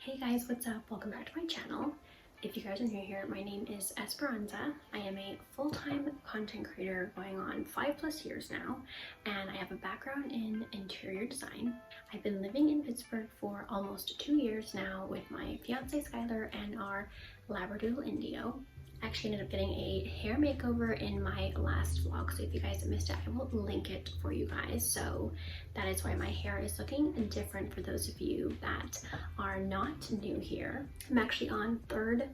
Hey guys, what's up? Welcome back to my channel. If you guys are new here, my name is Esperanza. I am a full-time content creator going on 5+ years now, and I have a background in interior design. I've been living in Pittsburgh for almost 2 years now with my fiance Skylar and our Labradoodle Indio. I actually ended up getting a hair makeover in my last vlog, so if you guys missed it, I will link it for you guys. So that is why my hair is looking different for those of you that are not new here. I'm actually on 3rd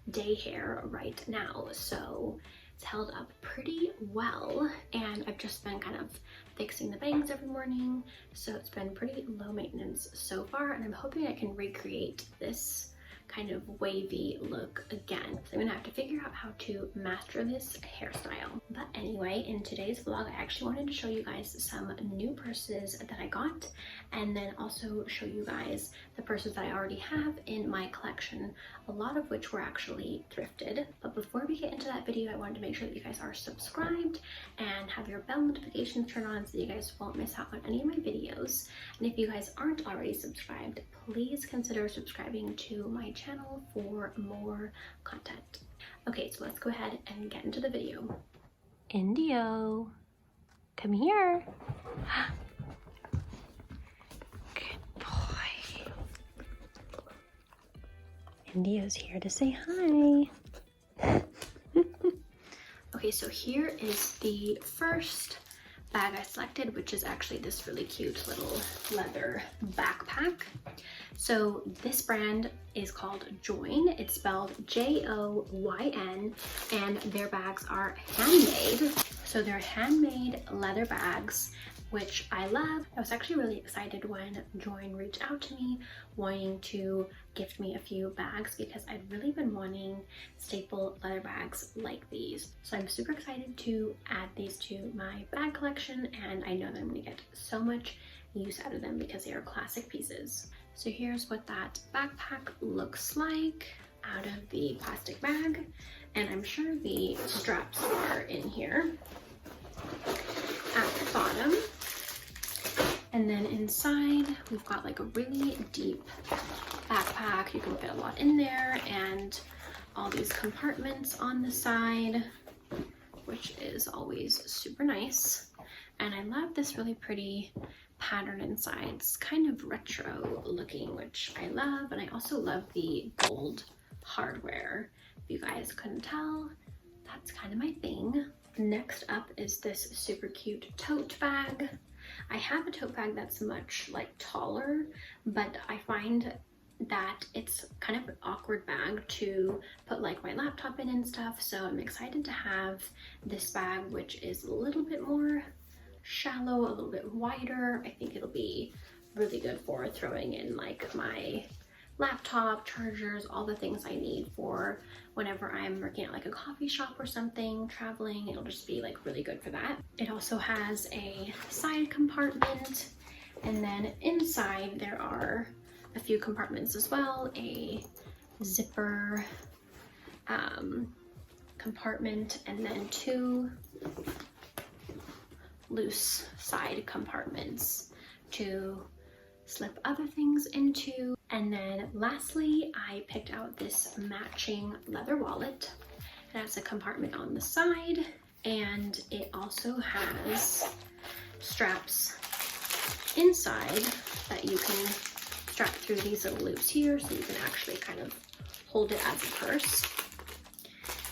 day hair right now, so it's held up pretty well, and I've just been kind of fixing the bangs every morning, so it's been pretty low maintenance so far, and I'm hoping I can recreate this kind of wavy look again. So I'm gonna have to figure out how to master this hairstyle. But anyway, in today's vlog, I actually wanted to show you guys some new purses that I got, and then also show you guys the purses that I already have in my collection, a lot of which were actually thrifted. But before we get into that video, I wanted to make sure that you guys are subscribed and have your bell notifications turned on so you guys won't miss out on any of my videos. And if you guys aren't already subscribed, please consider subscribing to my channel for more content. Okay, so let's go ahead and get into the video. Indio, come here. Good boy. Indio's here to say hi. Okay, so here is the first bag I selected, which is actually this really cute little leather backpack. So this brand is called Joyn. It's spelled Joyn, and their bags are handmade. So they're handmade leather bags, which I love. I was actually really excited when Joyn reached out to me wanting to gift me a few bags because I'd really been wanting staple leather bags like these. So I'm super excited to add these to my bag collection, and I know that I'm gonna get so much use out of them because they are classic pieces. So here's what that backpack looks like out of the plastic bag, and I'm sure the straps are in here at the bottom. And then inside, we've got like a really deep backpack. You can fit a lot in there, and all these compartments on the side, which is always super nice. And I love this really pretty pattern inside. It's kind of retro looking, which I love. And I also love the gold hardware. If you guys couldn't tell, that's kind of my thing. Next up is this super cute tote bag. I have a tote bag that's much like taller, but I find that it's kind of an awkward bag to put like my laptop in and stuff. So I'm excited to have this bag, which is a little bit more shallow, a little bit wider. I think it'll be really good for throwing in like my laptop, chargers, all the things I need for whenever I'm working at like a coffee shop or something, traveling. It'll just be like really good for that. It also has a side compartment, and then inside there are a few compartments as well, a zipper compartment, and then 2 loose side compartments to slip other things into. And then lastly, I picked out this matching leather wallet. It has a compartment on the side, and it also has straps inside that you can strap through these little loops here, so you can actually kind of hold it as a purse.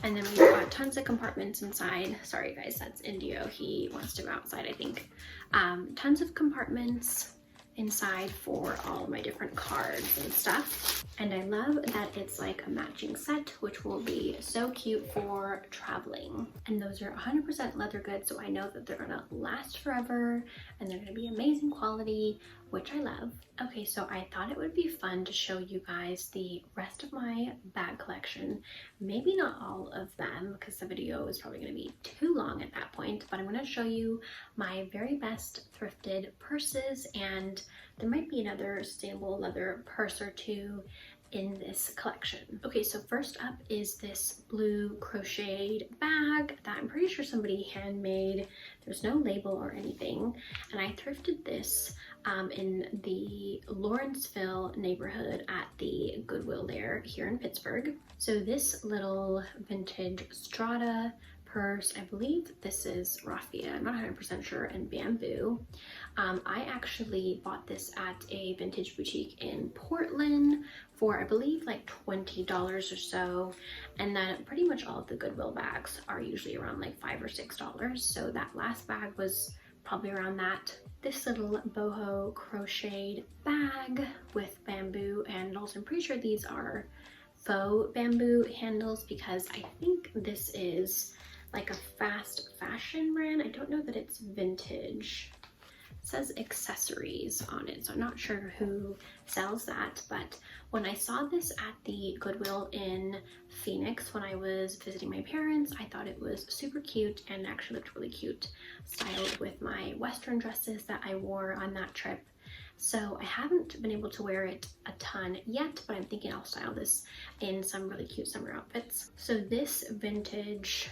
And then we've got tons of compartments inside. Sorry guys, that's Indio. He wants to go outside, I think. Tons of compartments inside for all my different cards and stuff. And I love that it's like a matching set, which will be so cute for traveling. And those are 100% leather goods, so I know that they're gonna last forever and they're gonna be amazing quality, which I love. Okay, so I thought it would be fun to show you guys the rest of my bag collection. Maybe not all of them, because the video is probably gonna be too long at that point, but I'm gonna show you my very best thrifted purses, and there might be another sustainable leather purse or two in this collection. Okay, so first up is this blue crocheted bag that I'm pretty sure somebody handmade. There's no label or anything, and I thrifted this in the Lawrenceville neighborhood at the Goodwill there here in Pittsburgh. So this little vintage Strata purse, I believe this is raffia, I'm not 100% sure, and bamboo. I actually bought this at a vintage boutique in Portland for I believe like $20 or so, and then pretty much all of the Goodwill bags are usually around like $5 or $6, so that last bag was probably around that. This little boho crocheted bag with bamboo handles, I'm pretty sure these are faux bamboo handles because I think this is like a fast fashion brand. I don't know that it's vintage. It says accessories on it, so I'm not sure who sells that, but when I saw this at the Goodwill in Phoenix when I was visiting my parents, I thought it was super cute and actually looked really cute, styled with my Western dresses that I wore on that trip. So I haven't been able to wear it a ton yet, but I'm thinking I'll style this in some really cute summer outfits. So this vintage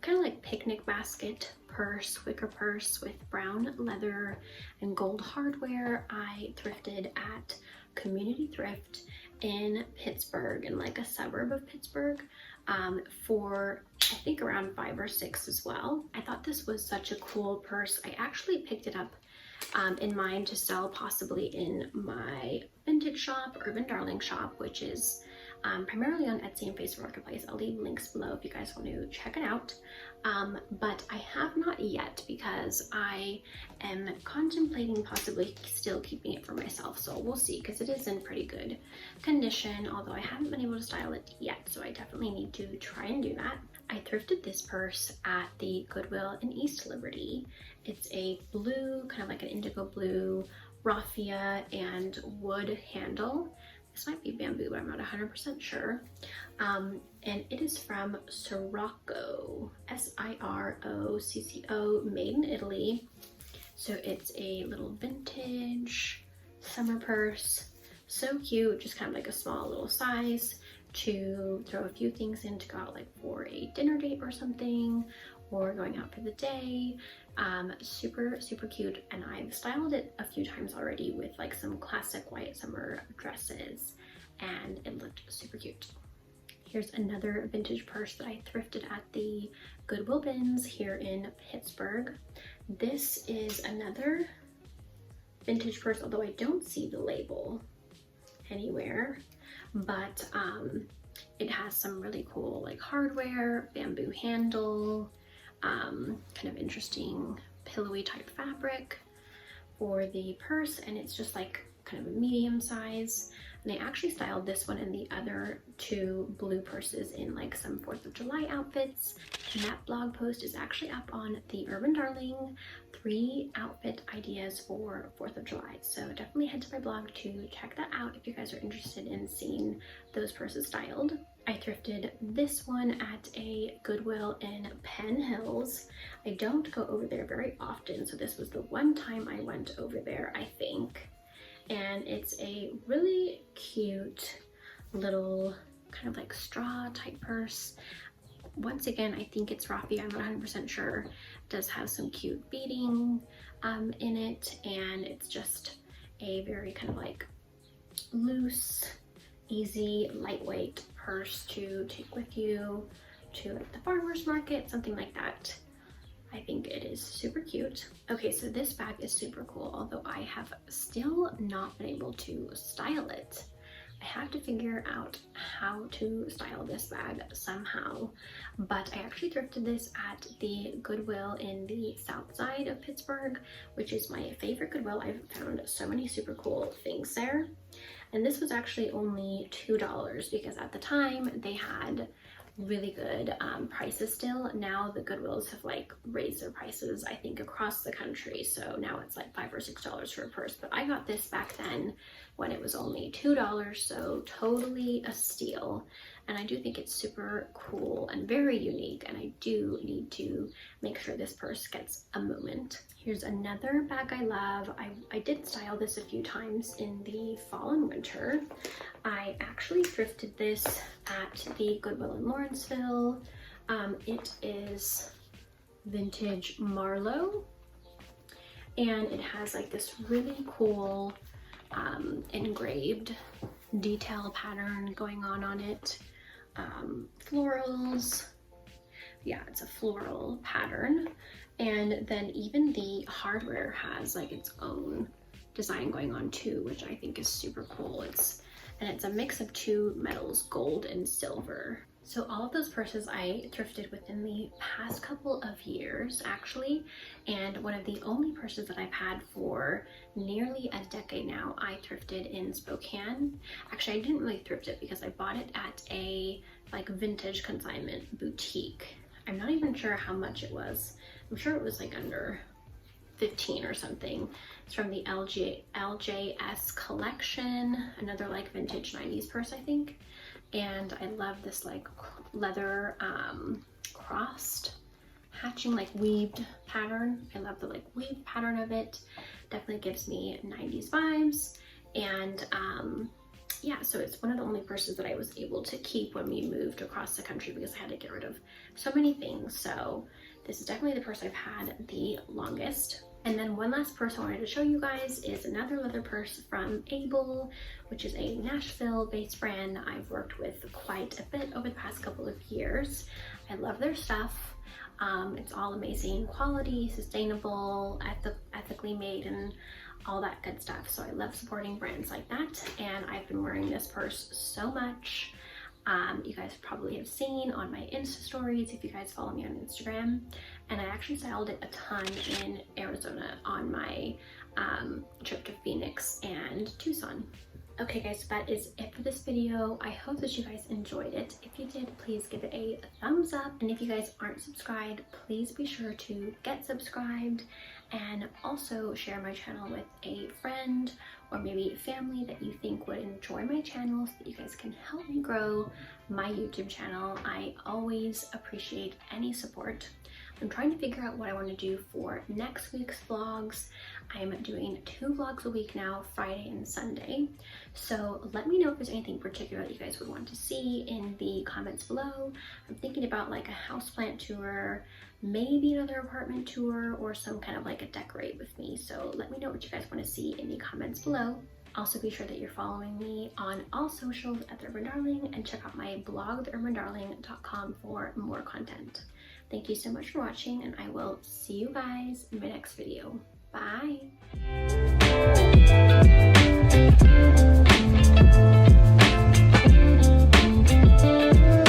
kind of like picnic basket purse, wicker purse with brown leather and gold hardware, I thrifted at Community Thrift in Pittsburgh, in like a suburb of Pittsburgh, for I think around $5 or $6 as well. I thought this was such a cool purse. I actually picked it up in mind to sell possibly in my vintage shop, Urban Darling shop, which is primarily on Etsy and Facebook Marketplace. I'll leave links below if you guys want to check it out. But I have not yet because I am contemplating possibly still keeping it for myself. So we'll see, because it is in pretty good condition, although I haven't been able to style it yet. So I definitely need to try and do that. I thrifted this purse at the Goodwill in East Liberty. It's a blue, kind of like an indigo blue, raffia and wood handle. This might be bamboo, but I'm not 100% sure. And it is from Sirocco, S-I-R-O-C-C-O, made in Italy. So it's a little vintage summer purse. So cute, just kind of like a small little size to throw a few things in to go out like for a dinner date or something, or going out for the day. Super cute, and I've styled it a few times already with like some classic white summer dresses, and it looked super cute. Here's another vintage purse that I thrifted at the Goodwill bins here in Pittsburgh. This is another vintage purse, although I don't see the label anywhere, but it has some really cool like hardware, bamboo handle, kind of interesting pillowy type fabric for the purse, and it's just like kind of a medium size. And I actually styled this one and the other two blue purses in like some 4th of July outfits, and that blog post is actually up on the Urban Darling 3 outfit ideas for 4th of July. So definitely head to my blog to check that out if you guys are interested in seeing those purses styled. I thrifted this one at a Goodwill in Penn Hills. I don't go over there very often, so this was the one time I went over there, I think. And it's a really cute little kind of like straw type purse. Once again, I think it's raffia, I'm not 100% sure. It does have some cute beading in it, and it's just a very kind of like loose, easy, lightweight purse to take with you to like the farmer's market, something like that. I think it is super cute. Okay, so this bag is super cool, although I have still not been able to style it. I have to figure out how to style this bag somehow, but I actually thrifted this at the Goodwill in the south side of Pittsburgh, which is my favorite Goodwill. I've found so many super cool things there. And this was actually only $2 because at the time they had really good prices still. Now the Goodwills have like raised their prices, I think, across the country, so now it's like $5 or $6 for a purse, but I got this back then when it was only $2, so totally a steal. And I do think it's super cool and very unique, and I do need to make sure this purse gets a moment. Here's another bag I love. I did style this a few times in the fall and winter. I actually thrifted this at the Goodwill in Lawrenceville. It is vintage Marlowe, and it has like this really cool engraved detail pattern going on it. Florals, yeah, it's a floral pattern, and then even the hardware has like its own design going on too, which I think is super cool. It's a mix of two metals, gold and silver. So all of those purses I thrifted within the past couple of years actually, and one of the only purses that I've had for nearly a decade now, I thrifted in Spokane. Actually, I didn't really thrift it because I bought it at a like vintage consignment boutique. I'm not even sure how much it was. I'm sure it was like under 15 or something. It's from the LJS collection, another like vintage 90s purse, I think. And I love this like leather crossed hatching like weaved pattern. I love the like weaved pattern of it. Definitely gives me 90s vibes. And yeah, so it's one of the only purses that I was able to keep when we moved across the country because I had to get rid of so many things. So this is definitely the purse I've had the longest. And then one last purse I wanted to show you guys is another leather purse from Able, which is a Nashville-based brand I've worked with quite a bit over the past couple of years. I love their stuff. It's all amazing quality, sustainable, ethically made, and all that good stuff. So I love supporting brands like that, and I've been wearing this purse so much. You guys probably have seen on my Insta stories if you guys follow me on Instagram, and I actually styled it a ton in Arizona on my trip to Phoenix and Tucson. Okay guys, so that is it for this video. I hope that you guys enjoyed it. If you did, please give it a thumbs up, and if you guys aren't subscribed, please be sure to get subscribed, and also share my channel with a friend or maybe family that you think would enjoy my channel so that you guys can help me grow my YouTube channel. I always appreciate any support. I'm trying to figure out what I want to do for next week's vlogs. I'm doing 2 vlogs a week now, Friday and Sunday. So let me know if there's anything particular that you guys would want to see in the comments below. I'm thinking about like a houseplant tour, maybe another apartment tour, or some kind of like a decorate with me. So let me know what you guys want to see in the comments below. Also be sure that you're following me on all socials at The Urban Darling, and check out my blog, theurbandarling.com, for more content. Thank you so much for watching, and I will see you guys in my next video. Bye!